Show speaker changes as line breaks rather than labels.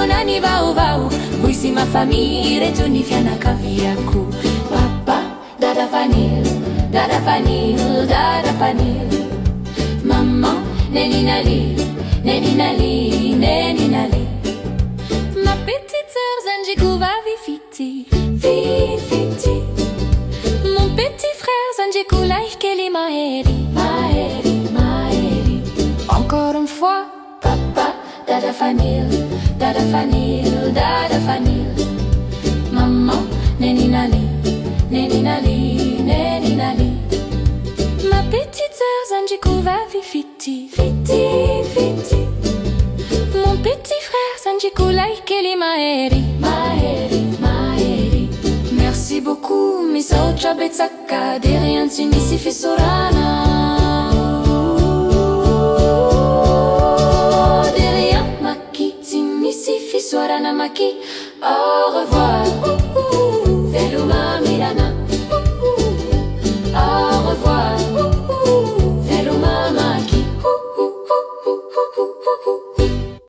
nani vaovao, voi sy mafamily reto ny fianakaviako. Papa, dada fanilo, dada fanilo, dada fanilo. Maman, neninali, neninali, neninali. Ma petite sœur Zanjiku va vifiti, vifiti. Mon petit frère Zanjiku laikeli maheri, maheri, maheri. Encore une fois, papa, dada fanil, dada fanil, dada fanil. Maman, neninali, neninali, neninali. Ma petite sœur Zanjiku va vifiti, fiti, fiti. Mon petit frère Zanjiku laikeli maheri, maheri, maheri. Merci beaucoup, miso chabetsaka, de rien sinisi fisorana. De rien maki, sinisi fisorana maki.